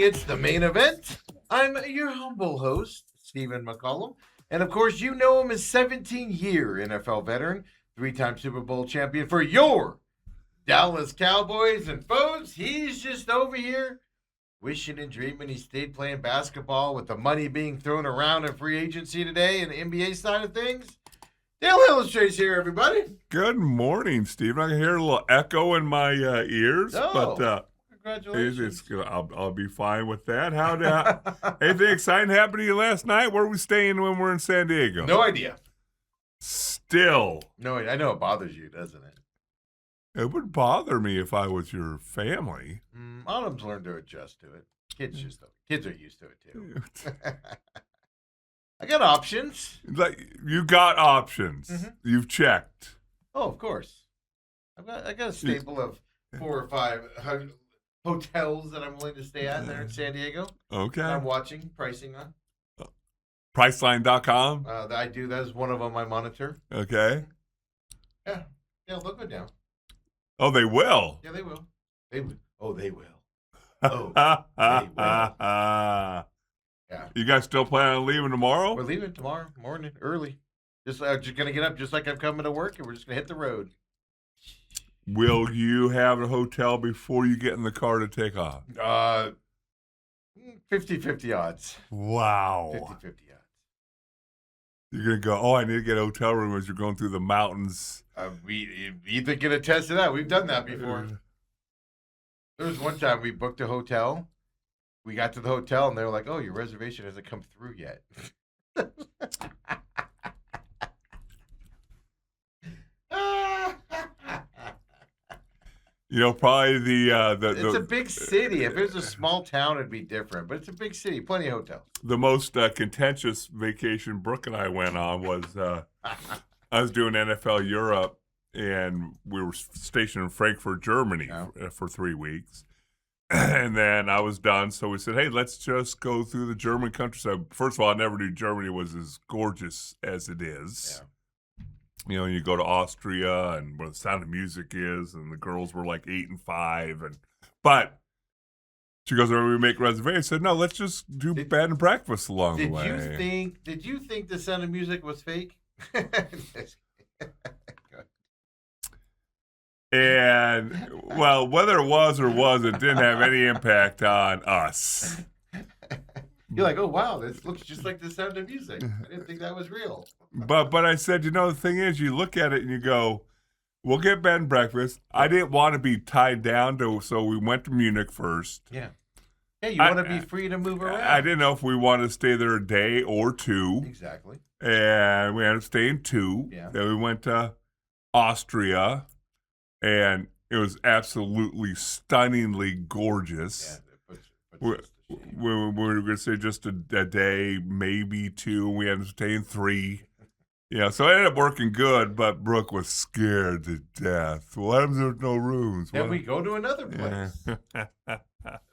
it's the main event. I'm your humble host, Stephen McCollum. And of course, you know him as 17-year NFL veteran, 3-time Super Bowl champion for your Dallas Cowboys. And folks, he's just over here wishing and dreaming he stayed playing basketball with the money being thrown around in free agency today and the NBA side of things. Dale Illustrates here, everybody. Good morning, Steve. I can hear a little echo in my ears, but congratulations. I'll be fine with that. Anything exciting happened to you last night? Where are we staying when we're in San Diego? No idea. Still. No, I know it bothers you, doesn't it? It would bother me if I was your family. Autumn's learned to adjust to it. Kids are used to it too. I got options. Like you got options. Mm-hmm. You've checked. Oh, of course. I got a staple of 4 or 5 hotels that I'm willing to stay at there in San Diego. Okay. I'm watching pricing on. Priceline.com. I do. That is one of them I monitor. Okay. Yeah, they'll go down. Oh, they will. Yeah, they will. They will. Oh, they will. Yeah. You guys still planning on leaving tomorrow? We're leaving tomorrow morning early. Just gonna get up just like I'm coming to work, and we're just gonna hit the road. Will you have a hotel before you get in the car to take off? 50-50 odds. Wow. 50-50 odds. You're going to go, oh, I need to get a hotel room as you're going through the mountains. We either can attest to that. We've done that before. There was one time we booked a hotel. We got to the hotel, and they were like, oh, your reservation hasn't come through yet. You know, probably it's a big city. If it was a small town, it'd be different. But it's a big city. Plenty of hotels. The most contentious vacation Brooke and I went on was I was doing NFL Europe, and we were stationed in Frankfurt, Germany for 3 weeks. And then I was done, so we said, hey, let's just go through the German countryside. First of all, I never knew Germany was as gorgeous as it is. Yeah. You know, you go to Austria and where the Sound of Music is, and the girls were like 8 and 5. But she goes, when we make reservations, I said, no, let's just do bed and breakfast along the way. Did you think the Sound of Music was fake? And, well, whether it was or wasn't, it didn't have any impact on us. You're like, oh, wow, this looks just like the Sound of Music. I didn't think that was real. But I said, you know, the thing is, you look at it and you go, we'll get bed and breakfast. I didn't want to be tied down to, so we went to Munich first. Yeah. Yeah, you want to be free to move around. I didn't know if we wanted to stay there a day or 2. Exactly. And we ended up staying 2. Yeah. Then we went to Austria, and it was absolutely stunningly gorgeous. Yeah, we were going to say just a day, maybe 2. We ended up staying 3. Yeah, so it ended up working good, but Brooke was scared to death. What happens if there's no rooms? Then we go to another place. Yeah.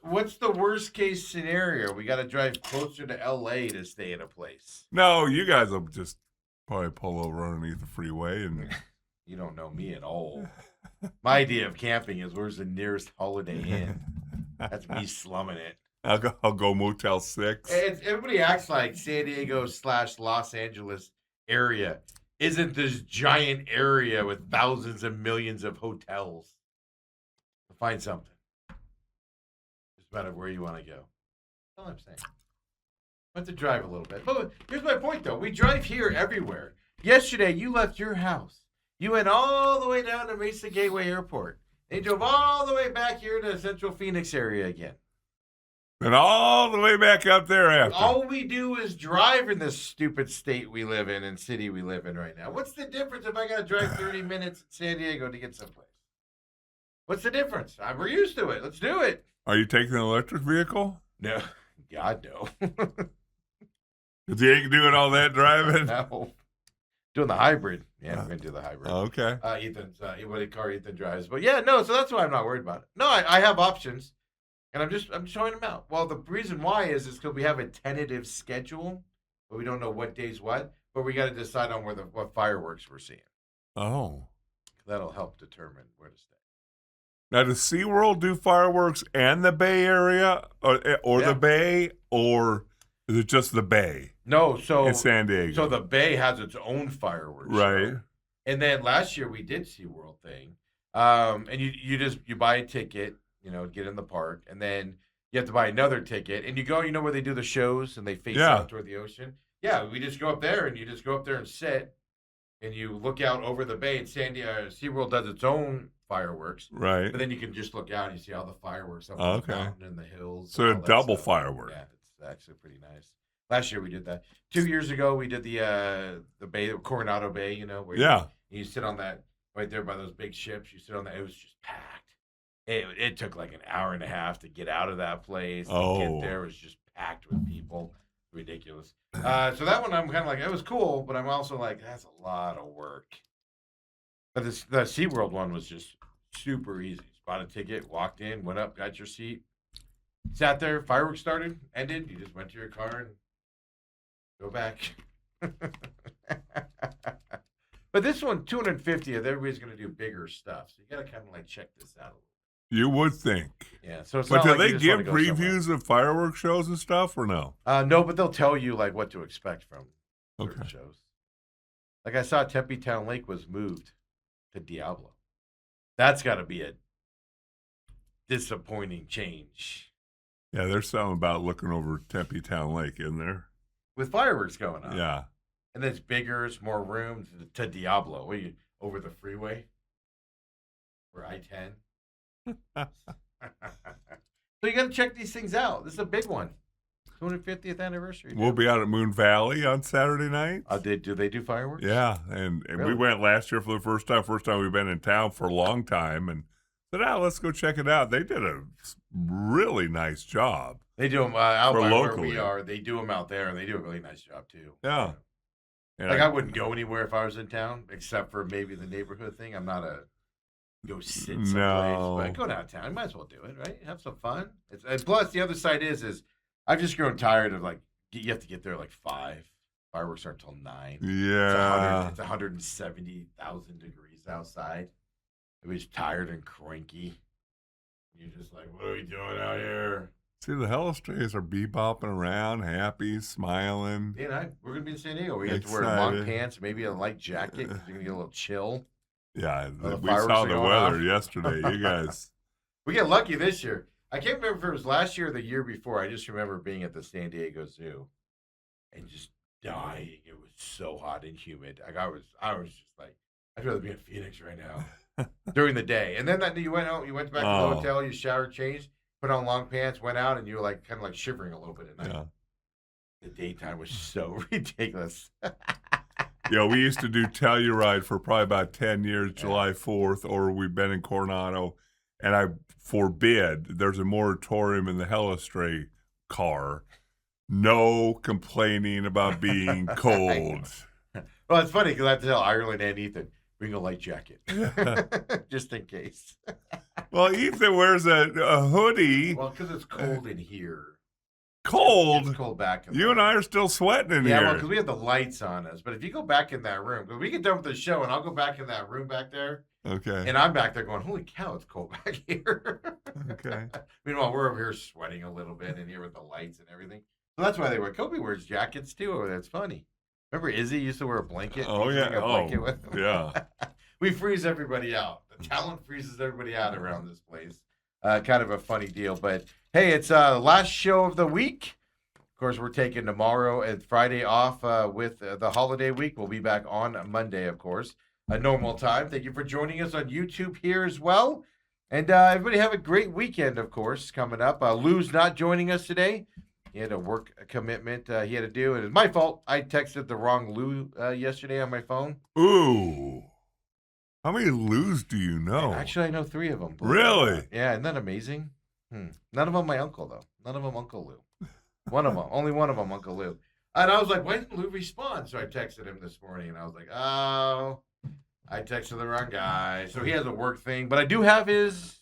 What's the worst case scenario? We got to drive closer to L.A. to stay in a place. No, you guys will just probably pull over underneath the freeway. And you don't know me at all. My idea of camping is where's the nearest Holiday Inn? That's me slumming it. I'll go Motel 6. Everybody acts like San Diego / Los Angeles area isn't this giant area with thousands and millions of hotels. Find something. It's a matter of where you want to go. That's all I'm saying. I have to drive a little bit. But here's my point, though. We drive here everywhere. Yesterday, you left your house. You went all the way down to Mesa Gateway Airport. And you drove all the way back here to Central Phoenix area again. And all the way back up there after. All we do is drive in this stupid state we live in and city we live in right now. What's the difference if I got to drive 30 minutes in San Diego to get someplace? What's the difference? We're used to it. Let's do it. Are you taking an electric vehicle? No. God, no. Because you ain't doing all that driving? No. Doing the hybrid. Yeah, I'm going to do the hybrid. Okay. Ethan's, what car Ethan drives. But yeah, no, so that's why I'm not worried about it. No, I have options. And I'm showing them out. Well, the reason why is because we have a tentative schedule, but we don't know what day's what. But we got to decide on what fireworks we're seeing. Oh. That'll help determine where to stay. Now, does SeaWorld do fireworks and the Bay Area, or Yeah. the Bay, or is it just the Bay No, in San Diego? so the Bay has its own fireworks Right. show. And then last year we did SeaWorld thing. And you buy a ticket, get in the park, and then you have to buy another ticket, and you go, where they do the shows and they face Yeah. out toward the ocean. Yeah, we just go up there, and you just go up there and sit, and you look out over the bay. And SeaWorld does its own fireworks, Right. but then you can just look out and you see all the fireworks up Oh, on the okay. mountain and the hills. So and a all that double stuff. firework. Yeah, it's actually pretty nice. Last year we did that. 2 years ago we did the Bay, Coronado Bay. Where Yeah. you sit on that right there by those big ships. You sit on that. It was just packed. It took like an hour and a half to get out of that place. To Oh. get there, it was just packed with people. Ridiculous. So that one I'm kind of like, it was cool, but I'm also like, that's a lot of work. But the SeaWorld one was just super easy. Just bought a ticket, walked in, went up, got your seat, sat there, fireworks started, ended. You just went to your car and go back. But this one, 250th, everybody's going to do bigger stuff. So you got to kind of like check this out a little. You would think. Yeah. So it's But not do like they you just wanna give go somewhere. previews of fireworks shows and stuff, or no? No, but they'll tell you like what to expect from certain Okay. shows. Like I saw Tempe Town Lake was moved to Diablo. That's got to be a disappointing change Yeah, there's something about looking over Tempe Town Lake, isn't there? with fireworks going on. Yeah. And it's bigger, it's more room to Diablo. What are you, over the freeway? Or I-10? So you got to check these things out. This is a big one. 250th anniversary. We'll be out at Moon Valley on Saturday night. Do they do fireworks? Yeah, and we Really? went last year for the first time. First time we've been in town for a long time, and said, let's go check it out. They did a really nice job. They do them out For by where locally. we are. They do them out there, and they do a really nice job too. Yeah. And Like I wouldn't go anywhere if I was in town, except for maybe the neighborhood thing. I'm not a go sit someplace, No. but go downtown. You might as well do it, right? Have some fun. And plus, the other side is I've just grown tired of like you have to get there like 5. Fireworks aren't until 9. yeah. It's 170,000 degrees outside. It was tired and cranky. You're just like, what are we doing out here? See, the Helistrays are bebopping around, happy, smiling. We're gonna be in San Diego. We have to wear long Excited. pants, maybe a light jacket because you're gonna get a little chill. Yeah, the we fireworks saw are the going weather off. yesterday. You guys. We get lucky this year. I can't remember if it was last year or the year before. I just remember being at the San Diego Zoo and just dying. It was so hot and humid. Like I was just like, I'd rather be in Phoenix right now during the day. And then that you went out, you went back to Oh. the hotel, you showered, changed, put on long pants, went out, and you were like kind of like shivering a little bit at night. Yeah. The daytime was so ridiculous. Yeah, we used to do Telluride for probably about 10 years, July 4th, or we've been in Coronado, and I forbid, there's a moratorium in the Helistray car, no complaining about being cold. Well, it's funny because I have to tell Ireland and Ethan, bring a light jacket just in case. Well, Ethan wears a hoodie, Well, because it's cold in here. cold. It's cold back in You and I are still sweating in Yeah, well, here. because we have the lights on us. But if you go back in that room, because we get done with the show, and I'll go back in that room back there, Okay. and I'm back there going, holy cow, it's cold back here. Okay. Meanwhile, we're over here sweating a little bit in here with the lights and everything. So that's why they wear. Kobe wears jackets too over there. It's funny. Remember Izzy used to wear a blanket? Oh, He used to yeah. bring a blanket with him. Yeah. We freeze everybody out. The talent freezes everybody out around this place. Kind of a funny deal. But hey, it's last show of the week. Of course, we're taking tomorrow and Friday off with the holiday week. We'll be back on Monday, of course, a normal time. Thank you for joining us on YouTube here as well. And everybody have a great weekend, of course, coming up. Lou's not joining us today. He had a work commitment he had to do. And it's my fault. I texted the wrong Lou yesterday on my phone. Ooh. How many Lou's do you know? Actually, I know 3 of them. Really? Yeah, isn't that amazing? None of them my uncle, though. None of them Uncle Lou. One of them. Only one of them Uncle Lou. And I was like, why didn't Lou respond? So I texted him this morning, and I was like, oh, I texted the wrong guy. So he has a work thing. But I do have his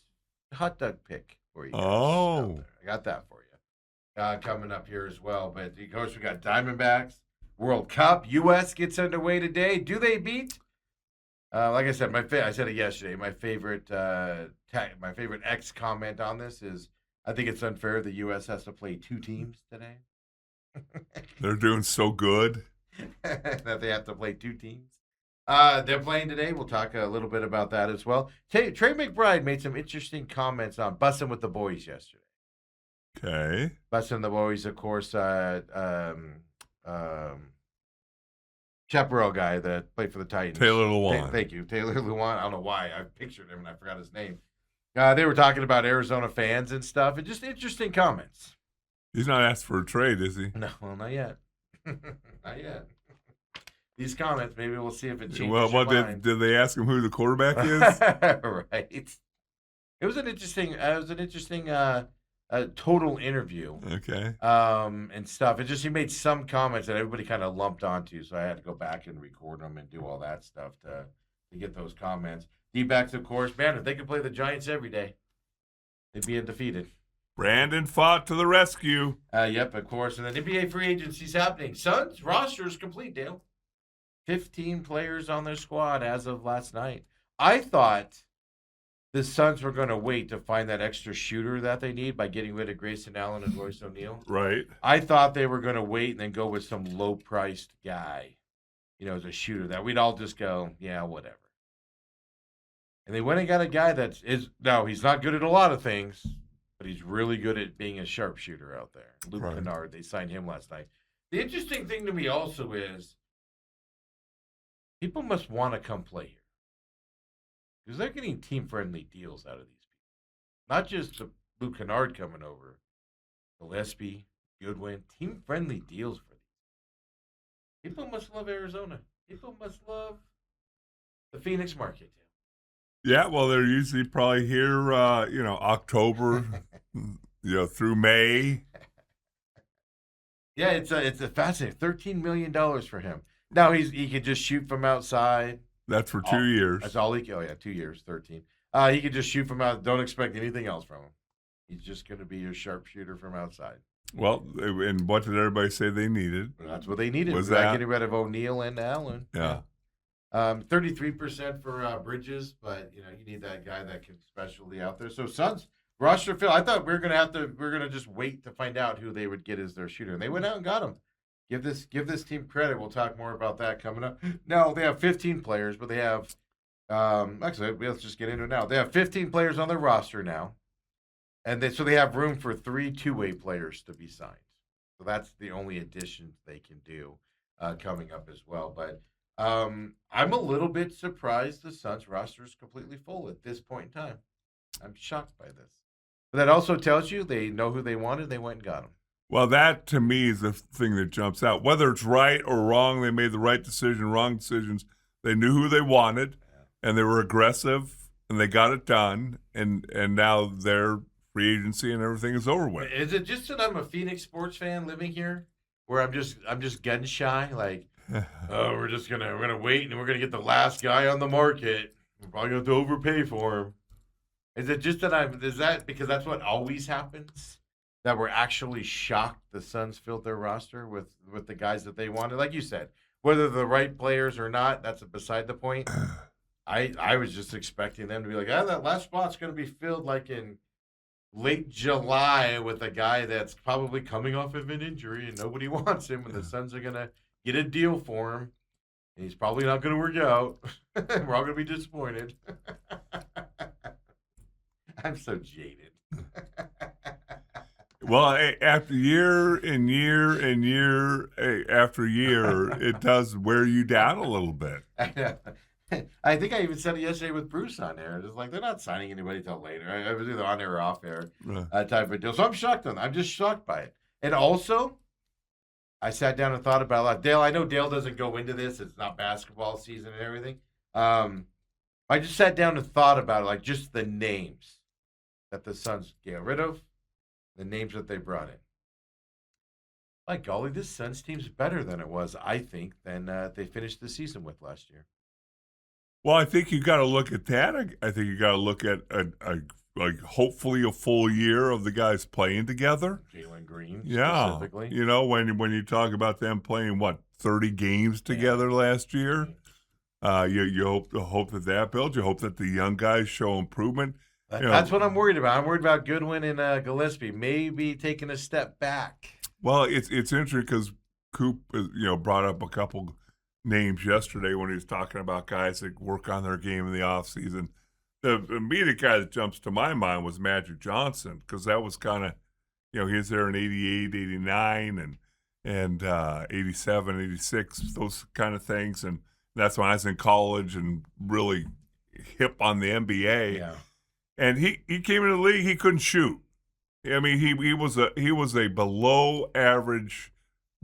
hot dog pick for you guys. Oh. out there. I got that for you. Coming up here as well. But, of course, we got Diamondbacks. World Cup. U.S. gets underway today. Do they beat Like I said, I said it yesterday. My favorite X comment on this is I think it's unfair the U.S. has to play 2 teams today. They're doing so good. That they have to play 2 teams. They're playing today. We'll talk a little bit about that as well. Trey McBride made some interesting comments on Bussin' with the Boys yesterday. Okay. Bussin' the Boys, of course, Chaparral guy that played for the Titans. Taylor Lewan. Thank you. Taylor Lewan. I don't know why. I pictured him and I forgot his name. They were talking about Arizona fans and stuff, and just interesting comments. He's not asked for a trade, is he? No, well, not yet. Not yet. These comments, maybe we'll see if it changes Well, your mind. did they ask him who the quarterback is? Right. It was an interesting total interview. Okay. And stuff. It just he made some comments that everybody kind of lumped onto, so I had to go back and record them and do all that stuff to get those comments. D-backs, of course, man, if they could play the Giants every day, they'd be undefeated. Brandon fought to the rescue. Yep, of course. And then NBA free agency's happening. Suns roster is complete, Dale. 15 players on their squad as of last night. I thought the Suns were going to wait to find that extra shooter that they need by getting rid of Grayson Allen and Royce O'Neal. Right. I thought they were going to wait and then go with some low-priced guy, as a shooter that we'd all just go, yeah, whatever. And they went and got a guy he's not good at a lot of things, but he's really good at being a sharpshooter out there. Luke Kennard, they signed him last night. The interesting thing to me also is people must want to come play here because they're getting team-friendly deals out of these people. Not just the Luke Kennard coming over, Gillespie, Goodwin, team-friendly deals for these. People must love Arizona. People must love the Phoenix market. Yeah, well, they're usually probably here, October, through May. Yeah, it's a fascinating. $13 million for him. Now he could just shoot from outside. That's for 2 years. That's all he can. Oh yeah, 2 years, 13. He could just shoot from out. Don't expect anything else from him. He's just going to be your sharpshooter from outside. Well, and what did everybody say they needed? That's what they needed. Was that getting rid of O'Neal and Allen? Yeah. 33% for Bridges, but you need that guy that can specialty out there. So Suns roster fill. I thought we were gonna just wait to find out who they would get as their shooter, and they went out and got him. Give this team credit. We'll talk more about that coming up. No, they have 15 players, but they have actually let's just get into it now. They have 15 players on their roster now, and they have room for 3 two-way players to be signed. So that's the only additions they can do coming up as well. But I'm a little bit surprised the Suns roster is completely full at this point in time. I'm shocked by this. But that also tells you they know who they wanted. They went and got them. Well, that to me is the thing that jumps out. Whether it's right or wrong, they made the right decision, wrong decisions. They knew who they wanted, and they were aggressive, and they got it done. And now their free agency and everything is over with. Is it just that I'm a Phoenix sports fan living here, where I'm just gun shy? Like, oh, we're gonna wait, and we're gonna get the last guy on the market. We're probably gonna have to overpay for him. Is it just that is that because that's what always happens? That we're actually shocked the Suns filled their roster with the guys that they wanted. Like you said, whether the right players or not, that's beside the point. I was just expecting them to be like, that last spot's going to be filled like in late July with a guy that's probably coming off of an injury and nobody wants him, and the Suns are going to get a deal for him, and he's probably not going to work out. We're all going to be disappointed. I'm so jaded. Well, after year and year and year after year, it does wear you down a little bit. I think I even said it yesterday with Bruce on there. It's like they're not signing anybody till later. I was either on air or off air type of deal. So I'm shocked on that. I'm just shocked by it. And also, I sat down and thought about a lot. Dale, I know Dale doesn't go into this. It's not basketball season and everything. I just sat down and thought about it, like just the names that the Suns get rid of. The names that they brought in. My golly, this Suns team's better than it was, I think, than they finished the season with last year. Well, I think you got to look at that. I think you got to look at hopefully a full year of the guys playing together. Jalen Green, yeah, specifically. When you talk about them playing 30 games together last year. You hope that builds. You hope that the young guys show improvement. That's what I'm worried about. I'm worried about Goodwin and Gillespie maybe taking a step back. Well, it's interesting because Coop, brought up a couple names yesterday when he was talking about guys that work on their game in the offseason. The immediate guy that jumps to my mind was Magic Johnson, because that was kind of, he was there in 88, 89, and 87, 86, those kind of things. And that's when I was in college and really hip on the NBA. Yeah. And he came into the league, he couldn't shoot. I mean, he was a below average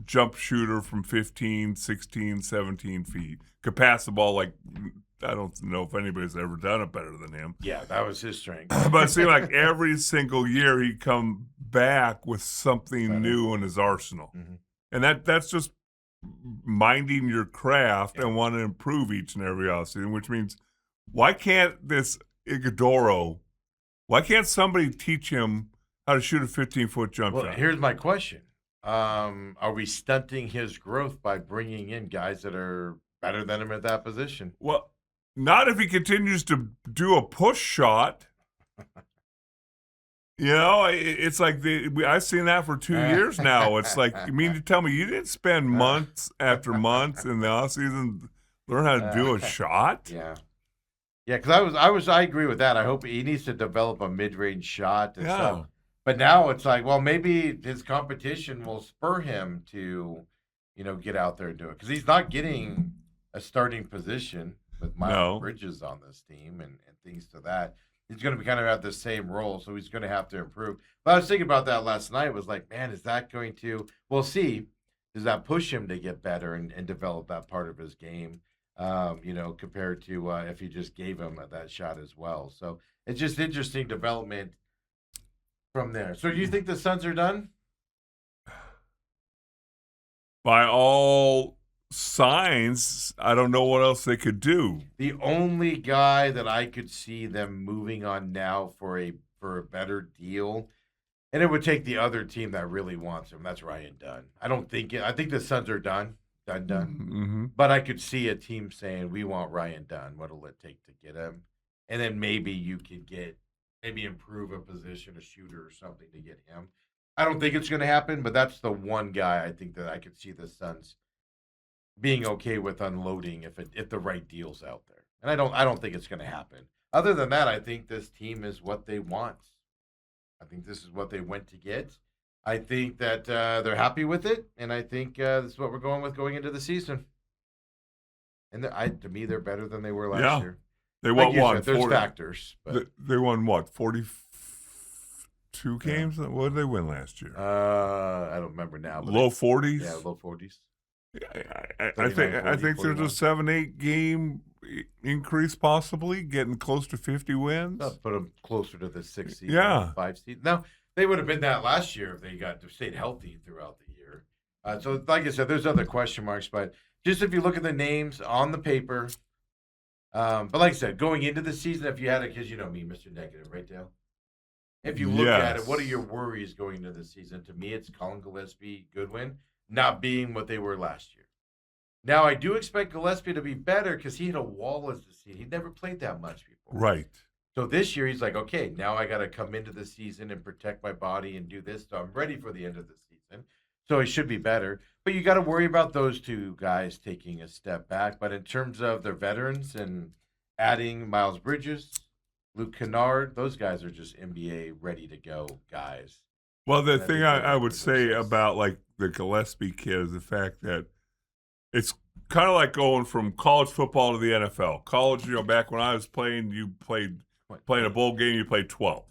jump shooter from 15, 16, 17 feet. Could pass the ball like, I don't know if anybody's ever done it better than him. Yeah, that was his strength. But it seemed like every single year he'd come back with something new in his arsenal. Mm-hmm. And that's just minding your craft and want to improve each and every offseason, which means why can't this Iguodala, why can't somebody teach him how to shoot a 15-foot jump shot? Here's my question. Are we stunting his growth by bringing in guys that are better than him at that position? Well, not if he continues to do a push shot. It's like I've seen that for 2 years now. It's like, you mean to tell me you didn't spend months after months in the offseason learn how to do a shot? Yeah. Yeah, because I agree with that. I hope he needs to develop a mid-range shot and stuff. But now it's like, well, maybe his competition will spur him to, get out there and do it. Because he's not getting a starting position with Miles Bridges on this team and things to that. He's going to be kind of have the same role, so he's going to have to improve. But I was thinking about that last night. Was like, man, is that going to – we'll see. Does that push him to get better and develop that part of his game, compared to if he just gave him that shot as well. So it's just interesting development from there. So do you think the Suns are done? By all signs, I don't know what else they could do. The only guy that I could see them moving on now for a better deal, and it would take the other team that really wants him. That's Ryan Dunn. I think the Suns are done. Mm-hmm. But I could see a team saying, we want Ryan Dunn. What'll it take to get him? And then maybe you could improve a position, a shooter or something to get him. I don't think it's going to happen, but that's the one guy I think that I could see the Suns being okay with unloading if the right deal's out there. And I don't think it's going to happen. Other than that, I think this team is what they want. I think this is what they went to get. I think that they're happy with it, and I think this is what we're going with going into the season. And to me, they're better than they were last year. They won what? There's factors. But they won what? 42 games? What did they win last year? I don't remember now. But low 40s? Yeah, low 40s. I think there's a 7-8 game increase possibly, getting close to 50 wins. That'll put them closer to the 6 seed, 5 seed. Now, they would have been that last year if they stayed healthy throughout the year. So, like I said, there's other question marks, but just if you look at the names on the paper, but like I said, going into the season, if you had it, because you know me, Mr. Negative, right, Dale? If you look at it, what are your worries going into the season? To me, it's Colin Gillespie, Goodwin, not being what they were last year. Now, I do expect Gillespie to be better because he hit a wall as the season. He never played that much before. Right. So this year, he's like, okay, now I got to come into the season and protect my body and do this. So I'm ready for the end of the season. So he should be better. But you got to worry about those two guys taking a step back. But in terms of their veterans and adding Miles Bridges, Luke Kennard, those guys are just NBA ready to go guys. Well, the thing I would say about like the Gillespie kid is the fact that it's kind of like going from college football to the NFL. College, back when I was playing, playing a bowl game, you played 12.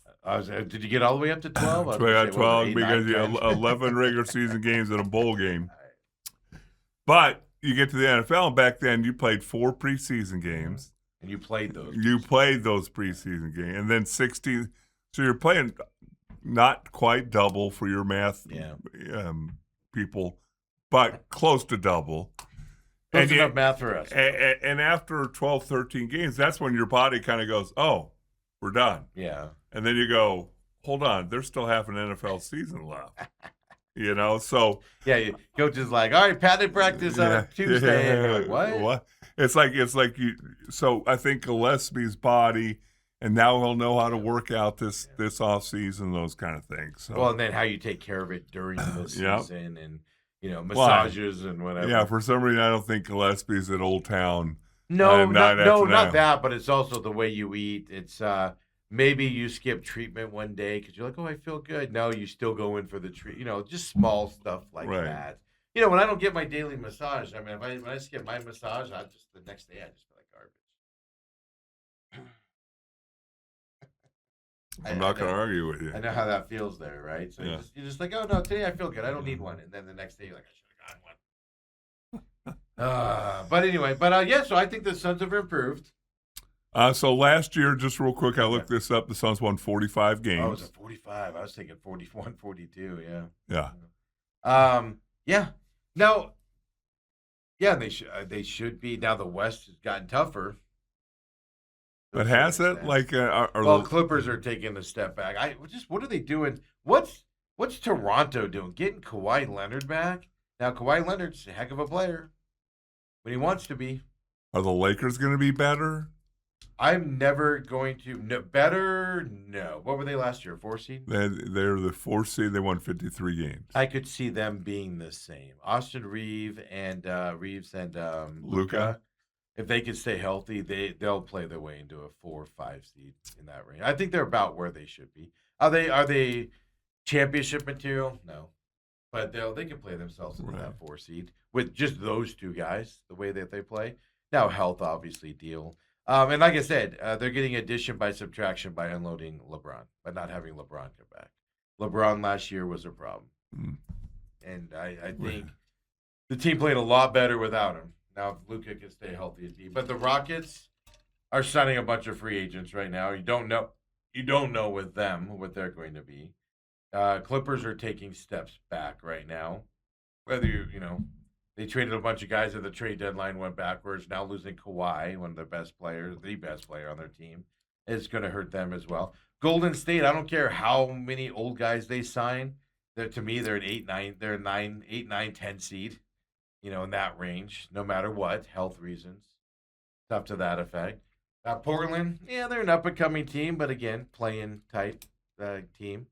Did you get all the way up to 12? I got 12 because you had 11 regular season games and a bowl game. But you get to the NFL, and back then you played 4 preseason games. And you played those. You played those preseason games. And then 16. So you're playing not quite double for your math people, but close to double. Close enough math for us. And after 12, 13 games, that's when your body kind of goes, oh, we're done. Yeah. And then you go, hold on, there's still half an NFL season left. So coach is like, all right, padded practice on Tuesday. And you're like, what? It's like you. So I think Gillespie's body, and now he'll know how to work out this off season, those kind of things. So. Well, and then how you take care of it during the season, and massages and whatever. Yeah, for some reason I don't think Gillespie's at Old Town. No, not that, but it's also the way you eat. It's maybe you skip treatment one day because you're like, oh, I feel good. No, you still go in for the treat. Just small stuff like that. When I don't get my daily massage, I mean, when I skip my massage, the next day I just feel like garbage. I'm not going to argue with you. I know how that feels there, right? So you're just like, oh no, today I feel good. I don't need one, and then the next day you're like, I should have gotten one. But anyway, so I think the Suns have improved. So last year, just real quick, I looked this up. The Suns won 45 games. Oh, it was a 45. I was thinking 41, 42. Yeah. Yeah. Now, they should be. Now the West has gotten tougher. But has it? Clippers are taking a step back. What are they doing? What's Toronto doing? Getting Kawhi Leonard back? Now Kawhi Leonard's a heck of a player when he wants to be. Are the Lakers going to be better? I'm never going to. No, better? No. What were they last year? 4 seed? They're the 4 seed. They won 53 games. I could see them being the same. Austin Reeves and Luka. If they could stay healthy, they'll play their way into a 4 or 5 seed in that range. I think they're about where they should be. Are they championship material? No. But they can play themselves into that 4 seed with just those two guys, the way that they play. Now, health, obviously, deal. And like I said, they're getting addition by subtraction by unloading LeBron, by not having LeBron come back. LeBron last year was a problem. And I think the team played a lot better without him. Now, if Luka can stay healthy, but the Rockets are signing a bunch of free agents right now. You don't know with them what they're going to be. Clippers are taking steps back right now. Whether they traded a bunch of guys at the trade deadline, went backwards. Now losing Kawhi, one of their best players, the best player on their team, is going to hurt them as well. Golden State, I don't care how many old guys they sign. To me, they're an 8, 9, 10 seed. In that range, no matter what, health reasons, stuff to that effect. Portland, they're an up-and-coming team, but again, playing type team.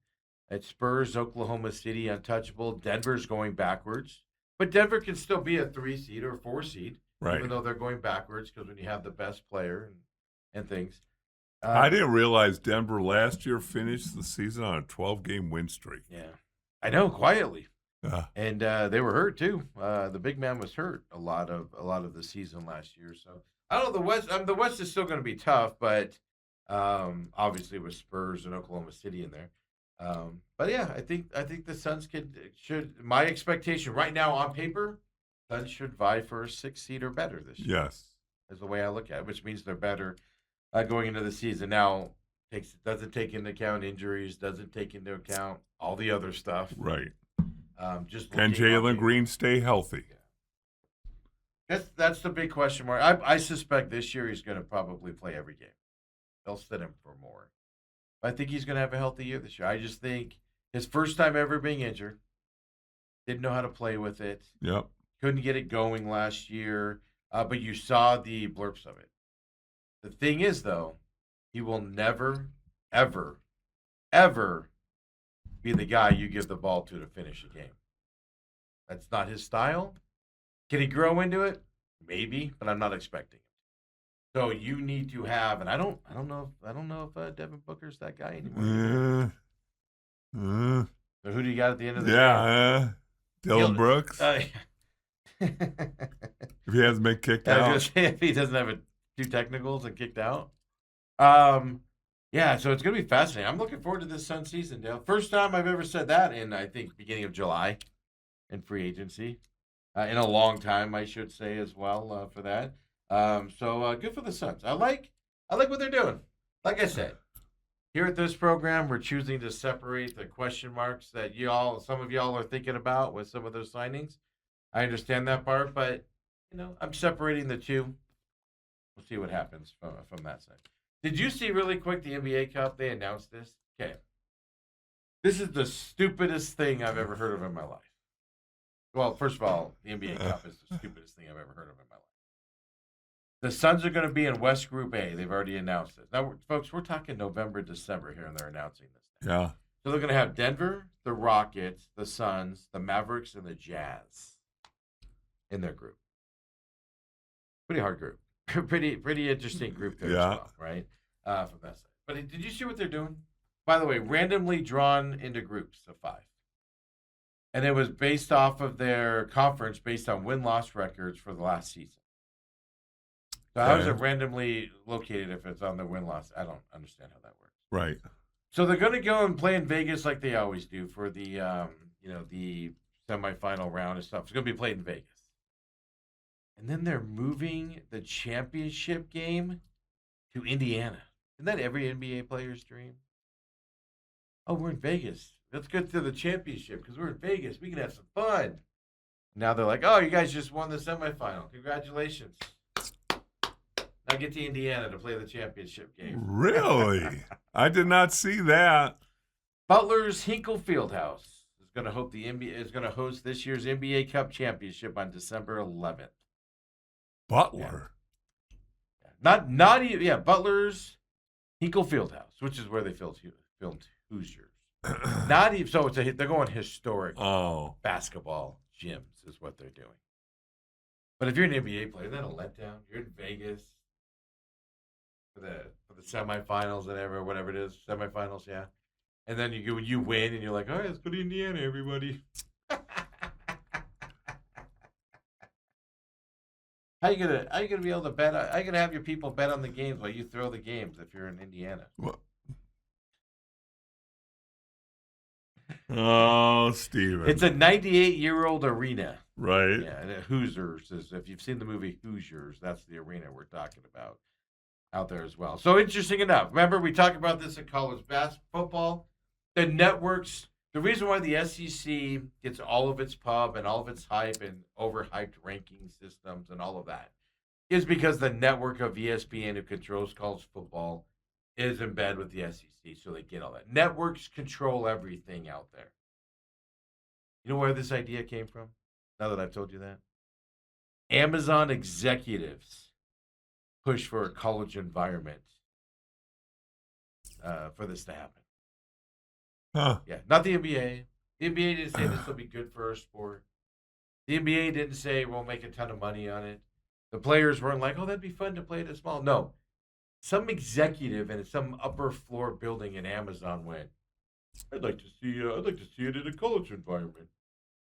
It's Spurs, Oklahoma City, untouchable. Denver's going backwards, but Denver can still be a 3 seed or 4 seed, even though they're going backwards because when you have the best player and things. I didn't realize Denver last year finished the season on a 12-game win streak. Yeah, I know, quietly. And they were hurt too. The big man was hurt a lot of the season last year. So I don't know, the West is still going to be tough, but obviously with Spurs and Oklahoma City in there. But yeah, I think the Suns should. My expectation right now on paper, Suns should vie for a 6 seed or better this year. Yes, is the way I look at it, which means they're better going into the season. Now doesn't take into account injuries, doesn't take into account all the other stuff. Right. Can Jalen Green stay healthy? That's the big question mark. I suspect this year he's going to probably play every game. They'll sit him for more. But I think he's going to have a healthy year this year. I just think his first time ever being injured, didn't know how to play with it. Yep. Couldn't get it going last year, but you saw the blurps of it. The thing is, though, he will never, ever, ever be the guy you give the ball to finish a game. That's not his style. Can he grow into it? Maybe, but I'm not expecting it. So you need to have, and I don't know if Devin Booker's that guy anymore. So who do you got at the end of the game? Dylan Brooks. If he hasn't been kicked out. I was going to say, if he doesn't have 2 technicals and kicked out. Yeah, so it's going to be fascinating. I'm looking forward to this Sun season, Dale. First time I've ever said that in, I think, beginning of July in free agency. In a long time, I should say, as well, for that. So good for the Suns. I like what they're doing. Like I said, here at this program, we're choosing to separate the question marks that some of y'all are thinking about with some of those signings. I understand that part, but, I'm separating the two. We'll see what happens from that side. Did you see really quick the NBA Cup? They announced this. Okay. This is the stupidest thing I've ever heard of in my life. Well, first of all, the NBA Cup is the stupidest thing I've ever heard of in my life. The Suns are going to be in West Group A. They've already announced it. Now, folks, we're talking November, December here, and they're announcing this thing. Yeah. So they're going to have Denver, the Rockets, the Suns, the Mavericks, and the Jazz in their group. Pretty hard group. pretty interesting group there as well, right? From that side. But did you see what they're doing? By the way, randomly drawn into groups of 5. And it was based off of their conference based on win-loss records for the last season. So how is it randomly located if it's on the win-loss? I don't understand how that works. Right. So they're going to go and play in Vegas like they always do for the, the semifinal round and stuff. It's going to be played in Vegas. And then they're moving the championship game to Indiana. Isn't that every NBA player's dream? Oh, we're in Vegas. Let's get to the championship because we're in Vegas. We can have some fun. Now they're like, oh, you guys just won the semifinal. Congratulations. Now get to Indiana to play the championship game. Really? I did not see that. Butler's Hinkle Fieldhouse is going to host this year's NBA Cup championship on December 11th. Butler. Yeah. Not even, yeah, Butler's Hinkle Fieldhouse, which is where they filmed Hoosiers. Not even, so they're going historic basketball gyms is what they're doing. But if you're an NBA player, then a letdown. You're in Vegas for the semifinals and whatever it is, semifinals, yeah. And then you win, and you're like, all right, let's go to Indiana, everybody. How you gonna be able to bet? How you gonna have your people bet on the games while you throw the games if you're in Indiana? What? Oh, Steven. It's a 98-year-old arena. Right. Yeah, and Hoosiers is, if you've seen the movie Hoosiers, that's the arena we're talking about out there as well. So interesting enough. Remember, we talked about this in college football. The networks, the reason why the SEC gets all of its pub and all of its hype and overhyped ranking systems and all of that is because the network of ESPN, who controls college football, is in bed with the SEC, so they get all that. Networks control everything out there. You know where this idea came from? Now that I've told you that? Amazon executives push for a college environment for this to happen. Huh. Yeah, not the NBA. The NBA didn't say this will be good for our sport. The NBA didn't say we'll make a ton of money on it. The players weren't like, oh, that'd be fun to play at a small. No. Some executive in some upper floor building in Amazon went, I'd like to see it in a college environment.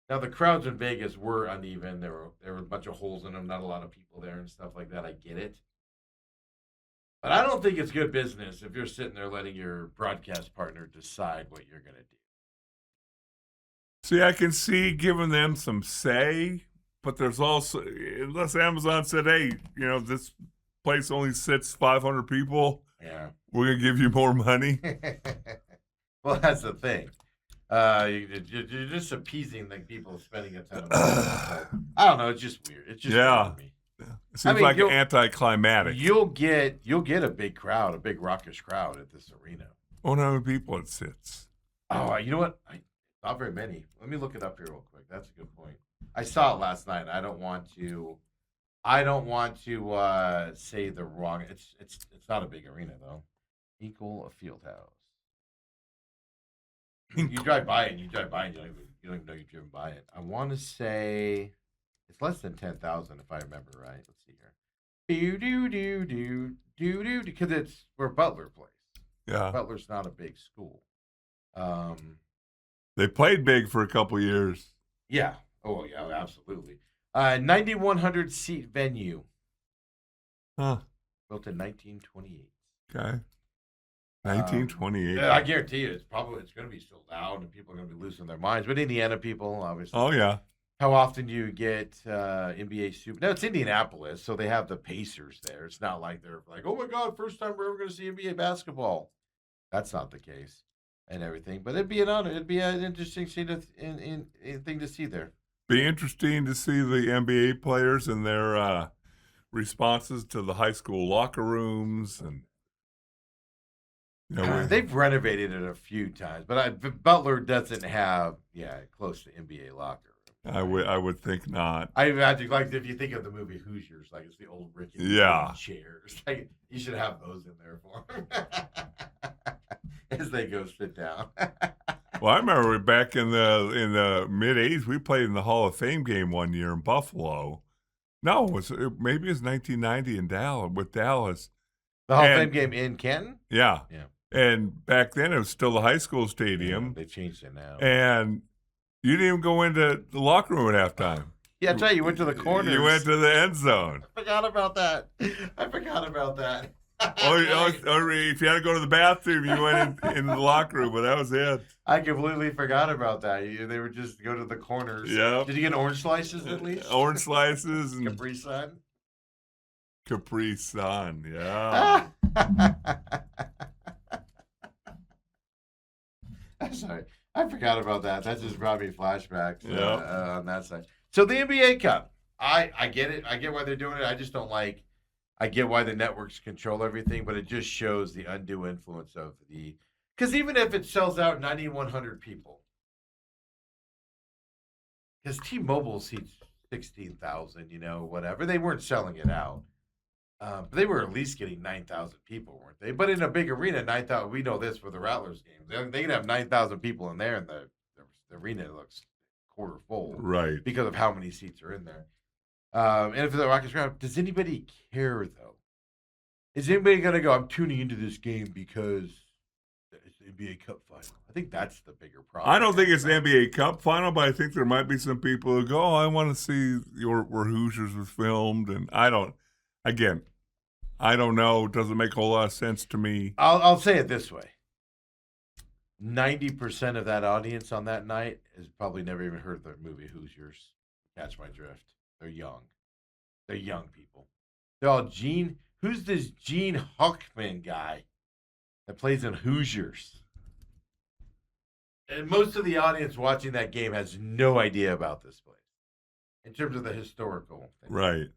Now the crowds in Vegas were uneven. There were a bunch of holes in them, not a lot of people there and stuff like that. I get it. But I don't think it's good business if you're sitting there letting your broadcast partner decide what you're going to do. See, I can see giving them some say, but there's also, unless Amazon said, hey, this place only sits 500 people, yeah, we're going to give you more money. Well, that's the thing. You're just appeasing the people spending a ton of money. I don't know. It's just weird. It's just weird to me. It seems like anticlimactic. You'll get a big crowd, a big raucous crowd at this arena. I wonder how many people it sits. Oh, you know what? Not very many. Let me look it up here real quick. That's a good point. I saw it last night. I don't want to say the wrong. It's not a big arena though. Equal a field house. You drive by it, and you don't even know you've driven by it. I want to say it's less than 10,000 if I remember right. Let's see here. Because it's where Butler plays. Yeah. Butler's not a big school. They played big for a couple years. Yeah. Oh, yeah, absolutely. 9,100 seat venue. Huh. Built in 1928. Okay. 1928. I guarantee you, it's going to be sold out, and people are going to be losing their minds. But Indiana people, obviously. Oh yeah. How often do you get NBA Super? No, it's Indianapolis, so they have the Pacers there. It's not like they're like, oh my God, first time we're ever going to see NBA basketball. That's not the case, and everything. But it'd be an honor. It'd be an interesting thing to see there. Be interesting to see the NBA players and their responses to the high school locker rooms and You know, They've renovated it a few times, but Butler doesn't have close to NBA locker room. I would think not. I imagine, like, if you think of the movie Hoosiers, like it's the old rickety chairs. Like, you should have those in there for them as they go sit down. Well, I remember back in the mid '80s, we played in the Hall of Fame game one year in Buffalo. No, maybe it was 1990 in Dallas with Dallas. The Hall of Fame game in Canton? Yeah. Yeah. And back then it was still the high school stadium. Yeah, they changed it now. And you didn't even go into the locker room at halftime. Yeah, that's right. You went to the corners. You went to the end zone. I forgot about that. Or if you had to go to the bathroom, you went in the locker room, but that was it. I completely forgot about that. They would just go to the corners. Yeah. Did you get orange slices at least? Orange slices and Capri Sun. Capri Sun, yeah. I'm sorry. I forgot about that. That just brought me flashbacks on that side. So the NBA Cup. I get it. I get why they're doing it. I just don't like. I get why the networks control everything, but it just shows the undue influence of the. Because even if it sells out 9,100 people, because T-Mobile seats 16,000, whatever. They weren't selling it out. But they were at least getting 9,000 people, weren't they? But in a big arena, 9,000. We know this for the Rattlers games. They can have 9,000 people in there, and the arena looks quarter full, Right? Because of how many seats are in there. And if the Rockets round, does anybody care though? Is anybody gonna go? I'm tuning into this game because it's the NBA Cup final. I think that's the bigger problem. I don't think it's the NBA Cup final, but I think there might be some people who go, "Oh, I want to see where Hoosiers was filmed," and I don't. Again, I don't know. It doesn't make a whole lot of sense to me. I'll say it this way. 90% of that audience on that night has probably never even heard of the movie Hoosiers. Catch my drift. They're young. They're young people. They're all Gene. Who's this Gene Hackman guy that plays in Hoosiers? And most of the audience watching that game has no idea about this place in terms of the historical thing. Right.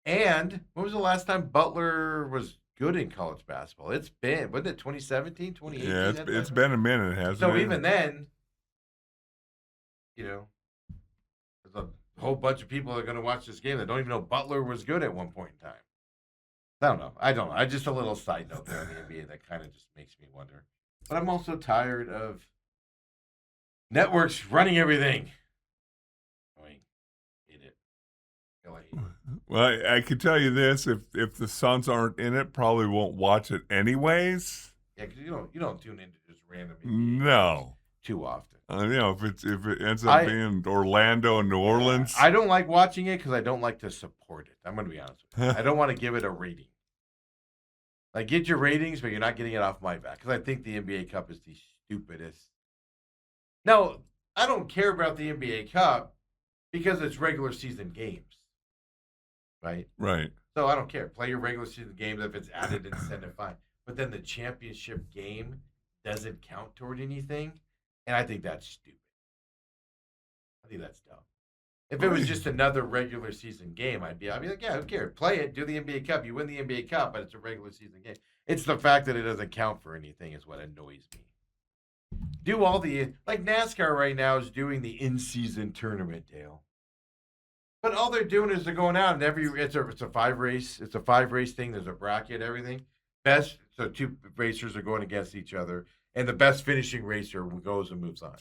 And when was the last time Butler was good in college basketball? It's been, wasn't it 2017, 2018? Yeah, it's been a minute, hasn't it? So even then, there's a whole bunch of people that are going to watch this game that don't even know Butler was good at one point in time. I don't know. Just a little side note there on the NBA that kind of just makes me wonder. But I'm also tired of networks running everything. Hate it. Well, I can tell you this: if the Suns aren't in it, probably won't watch it anyways. Yeah, because you don't tune into just random no too often. If it ends up being Orlando and New Orleans, I don't like watching it because I don't like to support it. I'm going to be honest with you. I don't want to give it a rating. Like, get your ratings, but you're not getting it off my back because I think the NBA Cup is the stupidest. Now, I don't care about the NBA Cup because it's regular season games, right? Right. So I don't care. Play your regular season games. If it's added incentive, fine. But then the championship game doesn't count toward anything, and I think that's stupid. I think that's dumb. If it was just another regular season game, I'd be like, yeah, who cares? Play it, do the NBA Cup. You win the NBA Cup, but it's a regular season game. It's the fact that it doesn't count for anything is what annoys me. Do all like NASCAR right now is doing the in-season tournament, Dale. But all they're doing is they're going out and it's a 5-race. It's a 5-race thing. There's a bracket, everything. So 2 racers are going against each other, and the best finishing racer goes and moves on.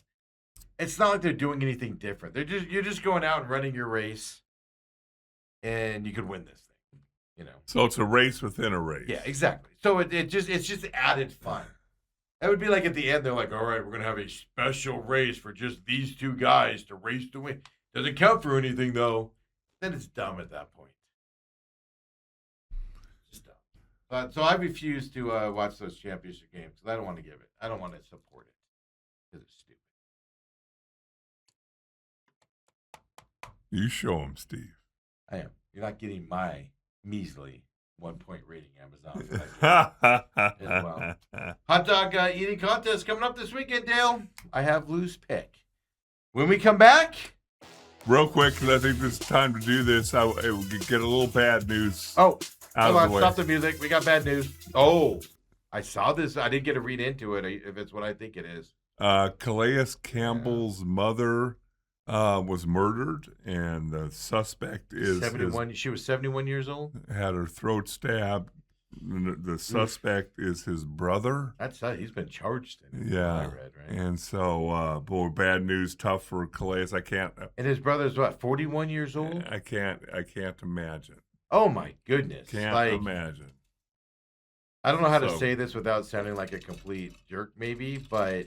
It's not like they're doing anything different. You're just going out and running your race, and you could win this thing. So it's a race within a race. Yeah, exactly. So it's just added fun. That would be like at the end, they're like, all right, we're gonna have a special race for just these 2 guys to race to win. Doesn't count for anything though. Then it's dumb at that point. Just dumb. So I refuse to watch those championship games because I don't want to give it. I don't want to support it because it's stupid. You show them, Steve. I am. You're not getting my measly 1-point rating, Amazon. As well. Hot dog eating contest coming up this weekend, Dale. I have loose pick. When we come back, real quick, because I think it's time to do this, I will get a little bad news. Oh, out hold of on. the way. Stop the music. We got bad news. Oh, I saw this. I didn't get to read into it. If it's what I think it is. Calais Campbell's mother was murdered, and the suspect is 71. She was 71 years old. had her throat stabbed. The suspect is his brother. He's been charged. Yeah, I read, right? And so, boy, bad news, tough for Calais. I can't. And his brother's what, 41 years old? I can't imagine. Oh my goodness! Can't imagine. I don't know how to say this without sounding like a complete jerk, maybe, but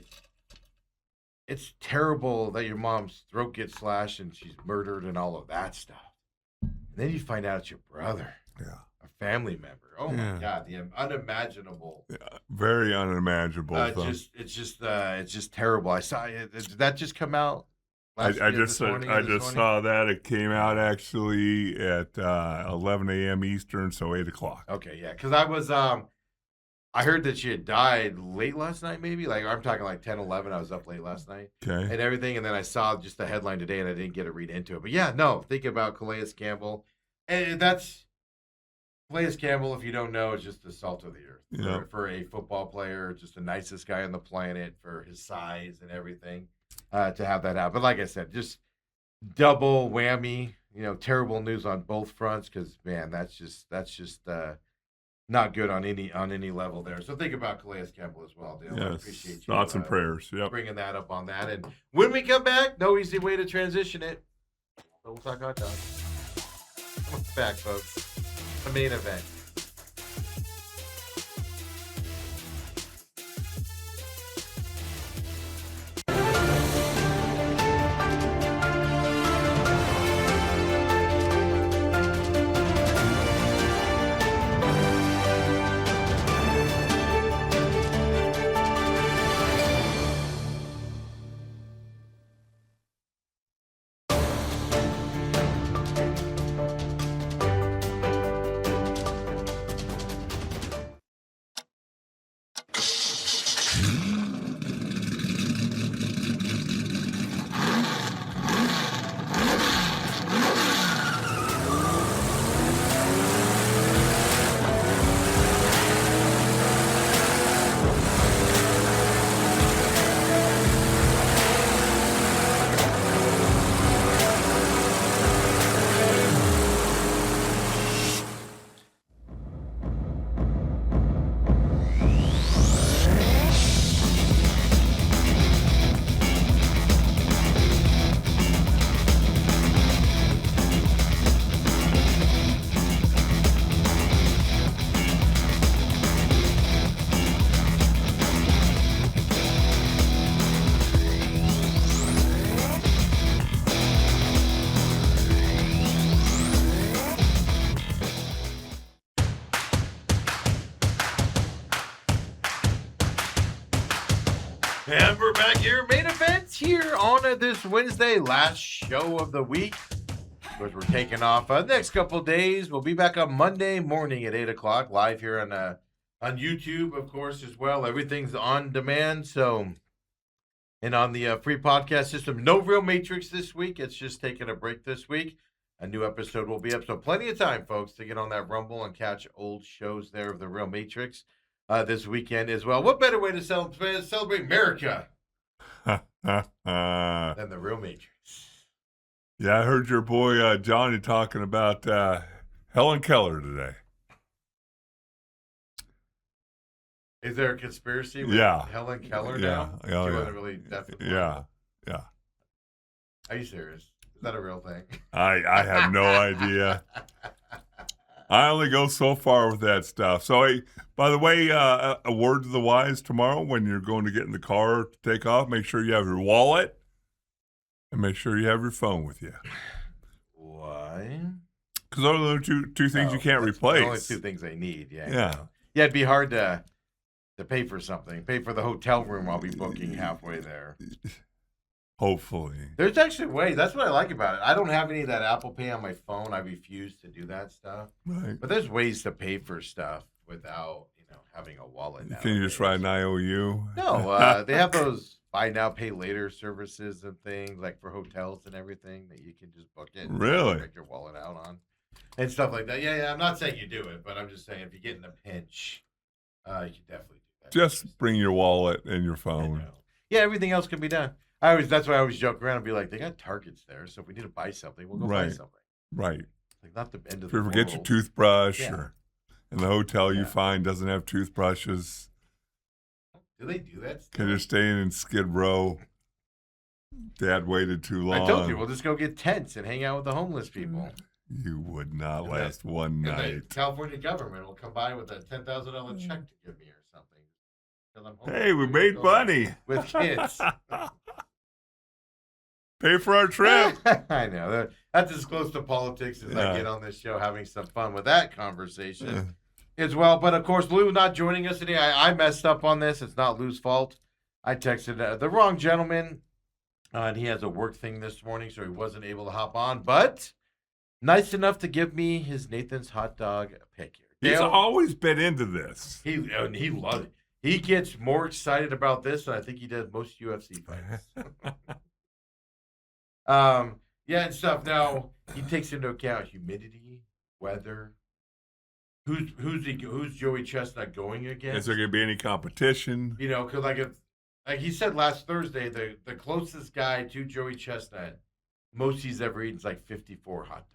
it's terrible that your mom's throat gets slashed and she's murdered and all of that stuff. And then you find out it's your brother. Yeah. A family member. Oh my God, the unimaginable. Very unimaginable. It's just terrible. I saw it. Did that just come out? I just saw that. It came out actually at 11 a.m. Eastern, so 8 o'clock. Okay, yeah, because I heard that she had died late last night, maybe. Like, I'm talking like 10, 11. I was up late last night. Okay. And everything. And then I saw just the headline today, and I didn't get to read into it. But yeah, no, think about Calais Campbell. And that's Calais Campbell, if you don't know, is just the salt of the earth. For a football player, just the nicest guy on the planet for his size and everything, to have that happen. But like I said, just double whammy, terrible news on both fronts because, man, that's just not good on any level there. So think about Calais Campbell as well, Dale. Yes, I appreciate you. Thoughts and prayers. Yep. Bringing that up on that. And when we come back, no easy way to transition it. So we'll talk hot dogs. Come back, folks. The main event. And we're back here, main event here on this Wednesday, last show of the week. Of course, we're taking off next couple days. We'll be back on Monday morning at 8 o'clock, live here on YouTube, of course, as well. Everything's on demand. So, and on the free podcast system, no Real Matrix this week. It's just taking a break this week. A new episode will be up. So plenty of time, folks, to get on that Rumble and catch old shows there of the Real Matrix this weekend as well. What better way to celebrate America than the Real Matrix? Yeah, I heard your boy Johnny talking about Helen Keller today. Is there a conspiracy with Helen Keller now? Yeah. She wasn't really definitely. Yeah. Are you serious? Is that a real thing? I have no idea. I only go so far with that stuff. So, by the way, a word to the wise tomorrow when you're going to get in the car to take off, make sure you have your wallet and make sure you have your phone with you. Why? Because those are the two things you can't replace. The only two things they need, yeah. Yeah. Yeah, it'd be hard to pay for something. Pay for the hotel room I'll be booking halfway there. Hopefully. There's actually ways. That's what I like about it. I don't have any of that Apple Pay on my phone. I refuse to do that stuff. Right. But there's ways to pay for stuff without, having a wallet nowadays. Can you just write an IOU? No, they have those buy now, pay later services and things like for hotels and everything that you can just book it. Really? Take your wallet out on and stuff like that. Yeah. I'm not saying you do it, but I'm just saying if you get in a pinch, you can definitely Just bring your wallet and your I phone. know. Yeah, everything else can be done. That's why I always joke around and be like, they got Targets there, so if we need to buy something, we'll go buy Right. something. Right. Like not the end of If you the forget your world. toothbrush Yeah. or in the hotel you Yeah. find doesn't have toothbrushes, Do they do that? because Still? you're staying in Skid Row. Dad waited too long. I told you, we'll just go get tents and hang out with the homeless people. You would not And last one And the night. California government will come by with a $10,000 check to give me or something. 'Cause I'm homeless. Hey, we We'll made go money. with kids. Pay for our trip. I know. That's as close to politics as I Yeah. get on this show, having some fun with that conversation as well. But of course, Lou not joining us today. I messed up on this. It's not Lou's fault. I texted the wrong gentleman, and he has a work thing this morning, so he wasn't able to hop on. But nice enough to give me his Nathan's hot dog pick here. He's Dale, always been into this. he loves it. He gets more excited about this than I think he does most UFC fights. Yeah, and stuff. Now he takes into account humidity, weather. Who's Joey Chestnut going Is against? there going to be any competition? You know, because like he said last Thursday, the closest guy to Joey Chestnut, most he's ever eaten is like 54 hot dogs.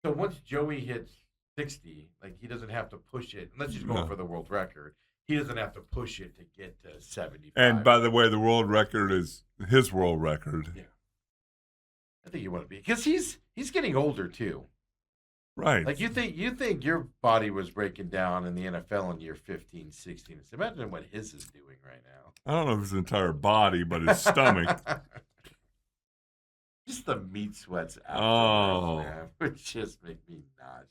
So once Joey hits 60, like he doesn't have to push it unless he's going No. for the world record. He doesn't have to push it to get to 75. And by the way, the world record is his world record. Yeah. I think you want to be because he's getting older too. Right. Like you think your body was breaking down in the NFL in year 15, 16. So imagine what his is doing right now. I don't know if his entire body, but his stomach. Just the meat sweats Oh. afterwards, man, would just make me nauseous.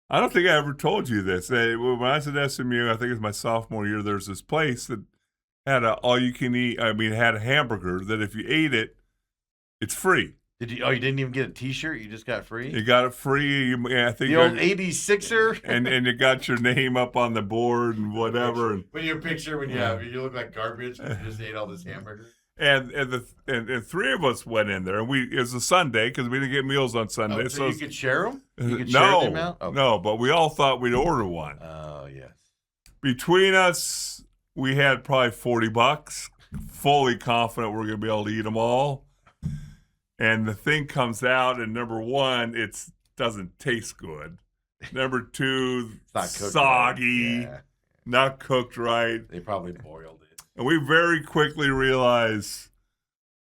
I don't think I ever told you this. When I was at SMU, I think it was my sophomore year, there's this place that had had a hamburger that if you ate it, it's free. You didn't even get a T-shirt? You just got free? You got it free. I think The old 86er? and you got your name up on the board and whatever. And When you picture when you look like garbage because you just ate all this hamburger. and three of us went in there, and it was a Sunday because we didn't get meals on Sunday. Oh, so you could share them? You could share no, them out? Okay. no, but we all thought we'd order one. Oh, yes. Between us, we had probably $40, fully confident we're going to be able to eat them all. And the thing comes out, and number one, it doesn't taste good. Number two, It's not cooked soggy, right. Yeah. not cooked right. They probably boiled it. And we very quickly realized